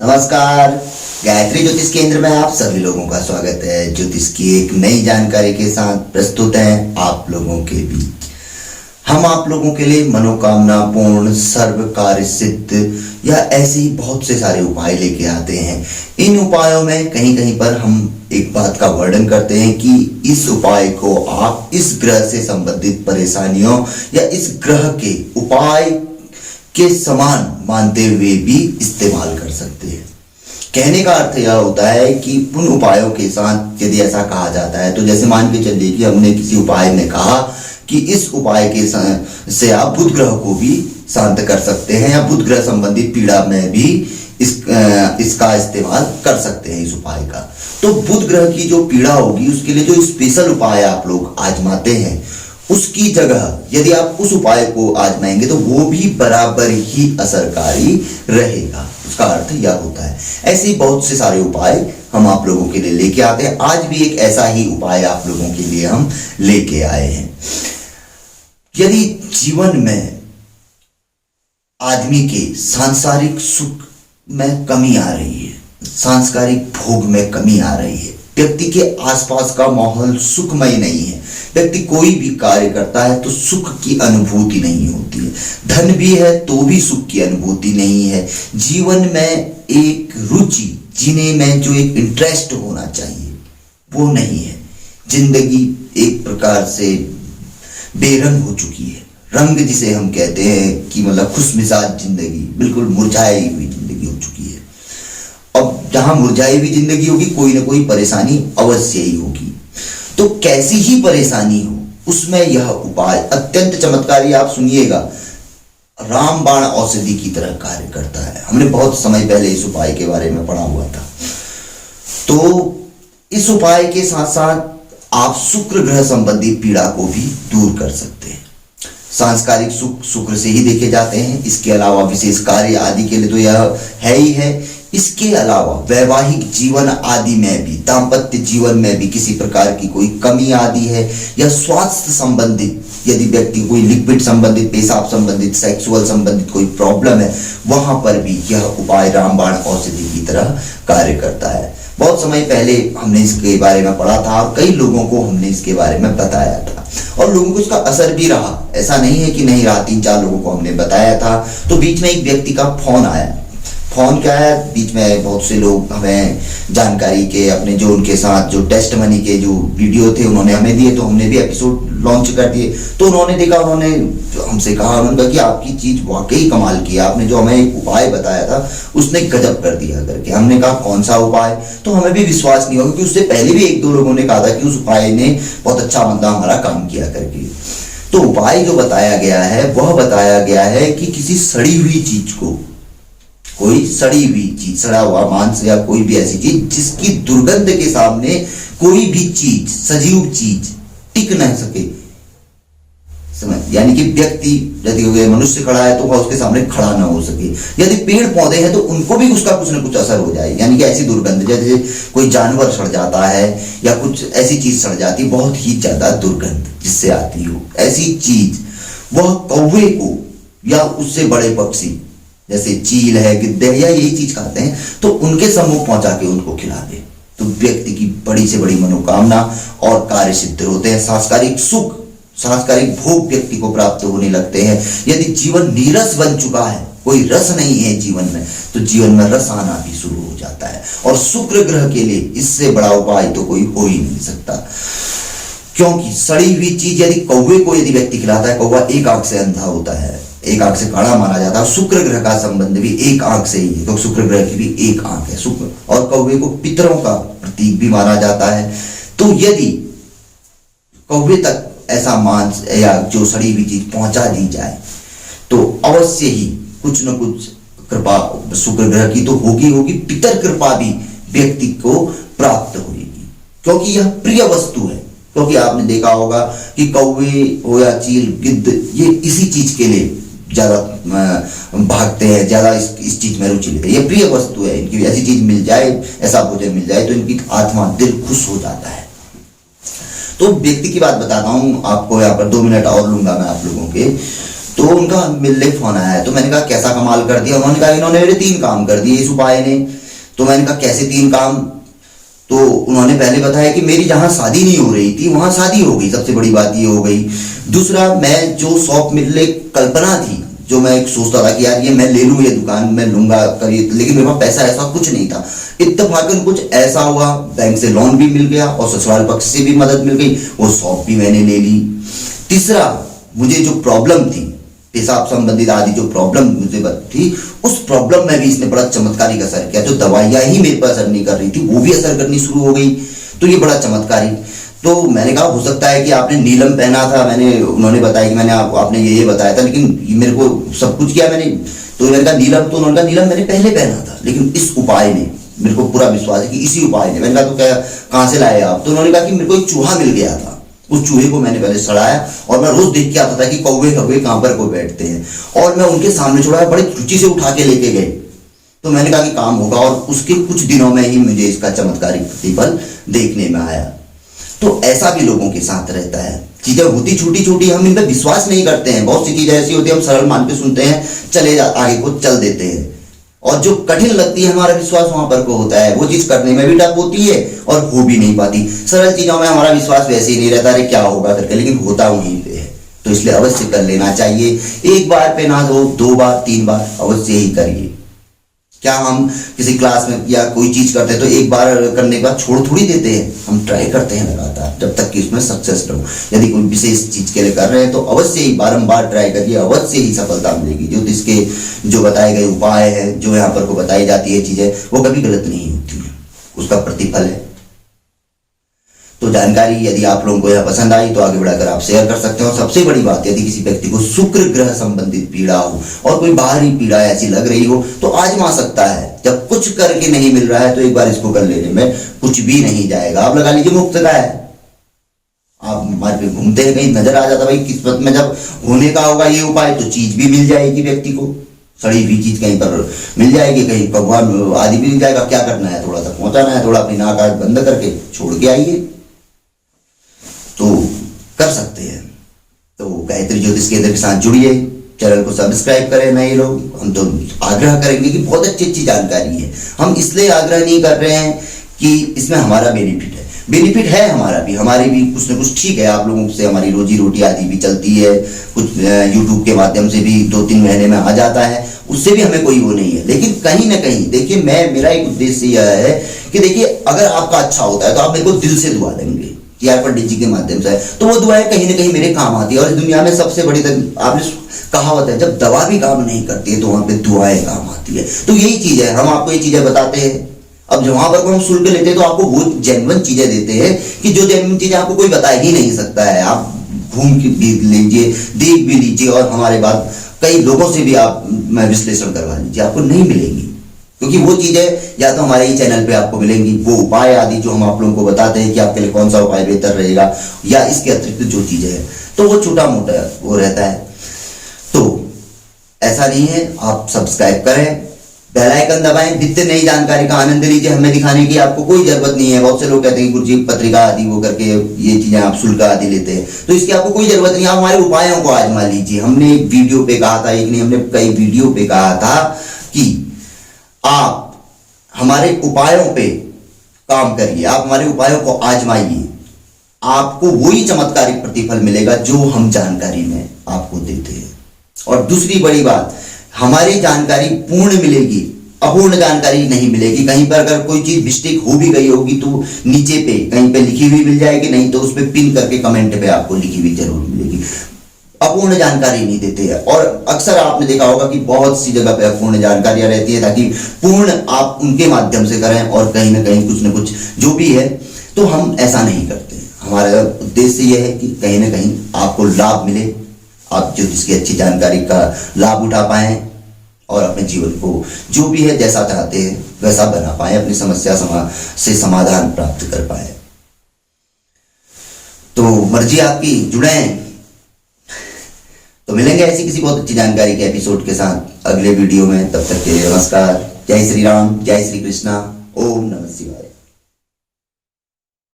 नमस्कार। गायत्री ज्योतिष केंद्र में आप सभी लोगों का स्वागत है। ज्योतिष की एक नई जानकारी के साथ प्रस्तुत हैं आप लोगों के बीच। हम आप लोगों के लिए मनोकामना पूर्ण सर्व कार्य सिद्ध या ऐसे ही बहुत से सारे उपाय लेके आते हैं। इन उपायों में कहीं कहीं पर हम एक बात का वर्णन करते हैं कि इस उपाय को आप इस ग्रह से संबंधित परेशानियों या इस ग्रह के उपाय के समान मानते हुए भी इस्तेमाल कर सकते हैं। कहने का अर्थ यह होता है कि उन उपायों के साथ यदि ऐसा कहा जाता है तो जैसे मान के चलिए कि हमने किसी उपाय में कहा कि इस उपाय के से आप बुध ग्रह को भी शांत कर सकते हैं या बुध ग्रह संबंधित पीड़ा में भी इसका इस्तेमाल कर सकते हैं इस उपाय का। तो बुध ग्रह की जो पीड़ा होगी उसके लिए जो स्पेशल उपाय आप लोग आजमाते हैं उसकी जगह यदि आप उस उपाय को आजमाएंगे तो वो भी बराबर ही असरकारी रहेगा। उसका अर्थ यह होता है। ऐसे ही बहुत से सारे उपाय हम आप लोगों के लिए लेके आते हैं। आज भी एक ऐसा ही उपाय आप लोगों के लिए हम लेके आए हैं। यदि जीवन में आदमी के सांसारिक सुख में कमी आ रही है, सांसारिक भोग में कमी आ रही है, व्यक्ति के आसपास का माहौल सुखमय नहीं है, व्यक्ति कोई भी कार्य करता है तो सुख की अनुभूति नहीं होती है, धन भी है तो भी सुख की अनुभूति नहीं है, जीवन में एक रुचि जीने में जो एक इंटरेस्ट होना चाहिए वो नहीं है, जिंदगी एक प्रकार से बेरंग हो चुकी है। रंग जिसे हम कहते हैं कि मतलब खुशमिजाज जिंदगी, बिल्कुल मुरझाई हुई जिंदगी हो चुकी है। अब जहां मुरझाई हुई जिंदगी होगी कोई ना कोई परेशानी अवश्य ही होगी। तो कैसी ही परेशानी हो उसमें यह उपाय अत्यंत चमत्कारी, आप सुनिएगा, रामबाण औषधि की तरह कार्य करता है। हमने बहुत समय पहले इस उपाय के बारे में पढ़ा हुआ था। तो इस उपाय के साथ साथ आप शुक्र ग्रह संबंधी पीड़ा को भी दूर कर सकते हैं। सांस्कारिक सुख शुक्र से ही देखे जाते हैं। इसके अलावा विशेष कार्य आदि के लिए तो यह है ही है। इसके अलावा वैवाहिक जीवन आदि में भी, दाम्पत्य जीवन में भी किसी प्रकार की कोई कमी आदि है या स्वास्थ्य संबंधित, यदि व्यक्ति कोई लिक्विड संबंधित, पेशाब संबंधित, सेक्सुअल संबंधित कोई प्रॉब्लम है, वहां पर भी यह उपाय रामबाण औषधि की तरह कार्य करता है। बहुत समय पहले हमने इसके बारे में पढ़ा था और कई लोगों को हमने इसके बारे में बताया था और लोगों को इसका असर भी रहा। ऐसा नहीं है कि नहीं रहा, 3-4 लोगों को हमने बताया था। तो बीच में एक व्यक्ति का फोन आया। फोन क्या है, बीच में बहुत से लोग हमें जानकारी के अपने जो उनके साथ जो टेस्ट मनी के जो वीडियो थे उन्होंने हमें दिए, तो हमने भी एपिसोड लॉन्च कर दिए। तो उन्होंने देखा, उन्होंने हमसे कहा, उन्होंने कहा कि आपकी चीज वाकई कमाल की है, आपने जो हमें एक उपाय बताया था उसने गजब कर दिया करके। हमने कहा कौन सा उपाय, तो हमें भी विश्वास नहीं होगा क्योंकि उससे पहले भी 1-2 लोगों ने कहा था कि उस उपाय ने बहुत अच्छा बंदा हमारा काम किया करके। तो उपाय जो बताया गया है वह बताया गया है कि किसी सड़ी हुई चीज को, कोई सड़ी हुई चीज, सड़ा हुआ मांस या कोई भी ऐसी चीज जिसकी दुर्गंध के सामने कोई भी चीज, सजीव चीज टिक न सके, समझ, यानी कि व्यक्ति यदि मनुष्य खड़ा है तो वह उसके सामने खड़ा ना हो सके। यदि पेड़ पौधे हैं तो उनको भी उसका कुछ ना कुछ असर हो जाए, यानी कि ऐसी दुर्गंध, जैसे कोई जानवर सड़ जाता है या कुछ ऐसी चीज सड़ जाती है, बहुत ही ज्यादा दुर्गंध जिससे आती हो, ऐसी चीज वह कौवे को या उससे बड़े पक्षी जैसे चील है, गिद्ध है, या यही चीज खाते हैं, तो उनके सम्मुख पहुंचा के उनको खिला दे तो व्यक्ति की बड़ी से बड़ी मनोकामना और कार्य सिद्ध होते हैं। सांसारिक सुख, सांसारिक भोग व्यक्ति को प्राप्त होने लगते हैं। यदि जीवन नीरस बन चुका है, कोई रस नहीं है जीवन में, तो जीवन में रस आना भी शुरू हो जाता है। और शुक्र ग्रह के लिए इससे बड़ा उपाय तो कोई हो ही नहीं सकता, क्योंकि सड़ी हुई चीज यदि कौवे को यदि व्यक्ति खिलाता है, कौवा एक आंख से अंधा होता है, एक आंख से काड़ा माना जाता है। शुक्र ग्रह का संबंध भी एक आंख से ही है, तो शुक्र ग्रह की भी एक आंख है शुक्र, और कौवे को पितरों का प्रतीक भी माना जाता है। तो यदि कौवे तक ऐसा मांस या जो सड़ी हुई चीज पहुंचा दी जाए तो अवश्य ही कुछ न कुछ कृपा शुक्र ग्रह की तो होगी होगी, पितर कृपा भी व्यक्ति को प्राप्त होगी, क्योंकि यह प्रिय वस्तु है। क्योंकि आपने देखा होगा कि कौवे हो या चील, गिद्ध, ये इसी चीज के लिए ज्यादा भागते हैं, ज्यादा इस चीज में रुचि लेते हैं। ये प्रिय वस्तु है, इनकी ऐसी चीज मिल जाए, ऐसा भोजन मिल जाए तो इनकी आत्मा, दिल खुश हो जाता है। तो व्यक्ति की बात बताता हूं आपको, यहाँ पर 2 मिनट और लूंगा मैं आप लोगों के। तो उनका मिलने फोन आया, तो मैंने कहा कैसा कमाल कर दिया। उन्होंने कहा इन्होंने मेरे 3 काम कर दिए इस उपाय ने। तो मैंने कहा कैसे 3 काम? तो उन्होंने पहले बताया कि मेरी जहां शादी नहीं हो रही थी वहां शादी हो गई, सबसे बड़ी बात ये हो गई। दूसरा, मैं जो शॉप मिलने कल्पना थी, जो मैं एक सोचता था कि यार ये मैं ले लूं, ये दुकान मैं लूंगा कभी, लेकिन मेरे पास पैसा ऐसा कुछ नहीं था। इत्तेफाकन कुछ ऐसा हुआ, बैंक से लोन भी मिल गया और ससुराल पक्ष से भी मदद मिल गई, वो शॉप भी मैंने ले ली। तीसरा, मुझे जो प्रॉब्लम थी पेशाब संबंधित आदि जो प्रॉब्लम मुझे थी, उस प्रॉब्लम में भी इसने बड़ा चमत्कारिक असर किया। जो दवाइयां ही मेरे पर असर नहीं कर रही थी वो भी असर करनी शुरू हो गई, तो ये बड़ा चमत्कारी। तो मैंने कहा हो सकता है कि आपने नीलम पहना था, उन्होंने बताया कि मैंने आपने ये बताया था, लेकिन मेरे को सब कुछ किया मैंने। तो मैंने कहा नीलम, तो उन्होंने कहा नीलम मैंने पहले पहना था, लेकिन इस उपाय ने, मेरे को पूरा विश्वास है कि इसी उपाय ने। मैंने कहा तो क्या कहाँ से लाए आप? तो उन्होंने कहा कि मेरे को एक चूहा मिल गया था, उस चूहे को मैंने पहले सड़ाया और मैं रोज देख के आता था कि कौवे कौवे कहां पर को बैठते हैं, और मैं उनके सामने छोड़ा, बड़ी रुचि से उठा के लेके गए। तो मैंने कहा कि काम होगा, और उसके कुछ दिनों में ही मुझे इसका चमत्कारिक प्रतिफल देखने में आया। तो ऐसा भी लोगों के साथ रहता है। चीजें होती छोटी छोटी, हम इन पर विश्वास नहीं करते हैं। बहुत सी चीजें ऐसी होती है हम सरल मान के सुनते हैं, चले आगे को चल देते हैं, और जो कठिन लगती है हमारा विश्वास वहां पर को होता है, वो चीज करने में भी टफ होती है और हो भी नहीं पाती। सरल चीजों में हमारा विश्वास वैसे ही नहीं रहता, अरे क्या होगा करके, लेकिन होता वहीं पे है। तो इसलिए अवश्य कर लेना चाहिए। एक बार पे ना दो, 2 बार 3 बार अवश्य ही करिए। क्या हम किसी क्लास में या कोई चीज करते हैं तो एक बार करने के बाद छोड़ थोड़ी देते हैं, हम ट्राई करते हैं लगातार जब तक कि उसमें सक्सेस रहो। यदि कोई विशेष चीज के लिए कर रहे हैं तो अवश्य ही बारंबार ट्राई करिए, अवश्य ही सफलता मिलेगी। जो इसके जो बताए गए उपाय है, जो यहाँ पर को बताई जाती है चीजें, वो कभी गलत नहीं होती है, उसका प्रतिफल है। तो जानकारी यदि आप लोगों को यह पसंद आई तो आगे बढ़ाकर आप शेयर कर सकते हो। सबसे बड़ी बात, यदि किसी व्यक्ति को शुक्र ग्रह संबंधित पीड़ा हो और कोई बाहरी पीड़ा ऐसी लग रही हो तो आजमा सकता है। जब कुछ करके नहीं मिल रहा है तो एक बार इसको कर लेने में कुछ भी नहीं जाएगा। आप लगा लीजिए मुफ्त का है, आप मार्केट में घूमते हैं, कहीं नजर आ जाता भाई किस्मत में जब होने का होगा ये उपाय तो चीज भी मिल जाएगी व्यक्ति को, सड़ी हुई चीज कहीं पर मिल जाएगी, कहीं भगवान आदि भी मिल जाएगा। क्या करना है, थोड़ा सा पहुंचाना है, थोड़ा अपनी नाक बंद करके छोड़ के आइए तो कर सकते हैं। तो गायत्री ज्योतिष केंद्र के साथ जुड़िए, चैनल को सब्सक्राइब करें। नए लोग, हम तो आग्रह करेंगे कि बहुत अच्छी अच्छी जानकारी है। हम इसलिए आग्रह नहीं कर रहे हैं कि इसमें हमारा बेनिफिट है हमारा भी, हमारी भी कुछ ना कुछ ठीक है। आप लोगों से हमारी रोजी रोटी आदि भी चलती है, कुछ यूट्यूब के माध्यम से भी 2-3 महीने में आ जाता है, उससे भी हमें कोई वो नहीं है। लेकिन कहीं ना कहीं देखिए, मेरा एक उद्देश्य यह है कि देखिए अगर आपका अच्छा होता है तो आप मेरे को दिल से दुआ देंगे कि यार पंडित जी के माध्यम से है, तो वो दुआएं कहीं ना कहीं मेरे काम आती है। और इस दुनिया में सबसे बड़ी आपने कहावत है, जब दवा भी काम नहीं करती है तो वहां पे दुआएं काम आती है। तो यही चीज है, हम आपको ये चीजें बताते हैं। अब जो वहां पर हम शुल्क लेते हैं तो आपको वो जेन्युइन चीजें देते हैं कि जो जेन्युइन चीजें आपको कोई बता ही नहीं सकता है। आप घूम के भी लीजिए, देख भी लीजिए, और हमारे बाद कई लोगों से भी आप विश्लेषण करवा लीजिए, आपको नहीं मिलेंगी। क्योंकि वो चीजें या तो हमारे ही चैनल पे आपको मिलेंगी, वो उपाय आदि जो हम आप लोगों को बताते हैं कि आपके लिए कौन सा उपाय बेहतर रहेगा, या इसके अतिरिक्त जो चीजें हैं तो वो छोटा मोटा वो रहता है। तो ऐसा नहीं है, आप सब्सक्राइब करें, बेल आइकन दबाएं, नित्य नई जानकारी का आनंद लीजिए। हमें दिखाने की आपको कोई जरूरत नहीं है। बहुत से लोग कहते हैं गुरुजी पत्रिका आदि वो करके ये चीजें आप शुल्क आदि लेते हैं, तो इसकी आपको कोई जरूरत नहीं। आप हमारे उपायों को आजमा लीजिए। हमने एक वीडियो पे कहा था, एक नहीं हमने कई वीडियो पे कहा था कि आप हमारे उपायों पे काम करिए, आप हमारे उपायों को आजमाइए, आपको वही चमत्कारिक प्रतिफल मिलेगा जो हम जानकारी में आपको देते हैं। और दूसरी बड़ी बात, हमारी जानकारी पूर्ण मिलेगी, अपूर्ण जानकारी नहीं मिलेगी। कहीं पर अगर कोई चीज मिस्टेक हो भी गई होगी तो नीचे पे कहीं पे लिखी हुई मिल जाएगी, नहीं तो उस पर पिन करके कमेंट पे आपको लिखी हुई जरूर मिलेगी। अपूर्ण जानकारी नहीं देते हैं, और अक्सर आपने देखा होगा कि बहुत सी जगह पे अपूर्ण जानकारियां रहती है, ताकि पूर्ण आप उनके माध्यम से करें और कहीं ना कुछ जो भी है। तो हम ऐसा नहीं करते। हमारा उद्देश्य यह है कि कहीं ना कहीं आपको लाभ मिले, आप जो जिसकी अच्छी जानकारी का लाभ उठा पाए और अपने जीवन को जो भी है जैसा चाहते हैं वैसा बना पाए, अपनी समस्या से समाधान प्राप्त कर पाए। तो मर्जी आपकी, जुड़े। तो मिलेंगे ऐसी किसी बहुत अच्छी जानकारी के एपिसोड के साथ अगले वीडियो में। तब तक के लिए नमस्कार। जय श्री राम, जय श्री कृष्णा, ओम नमः शिवाय।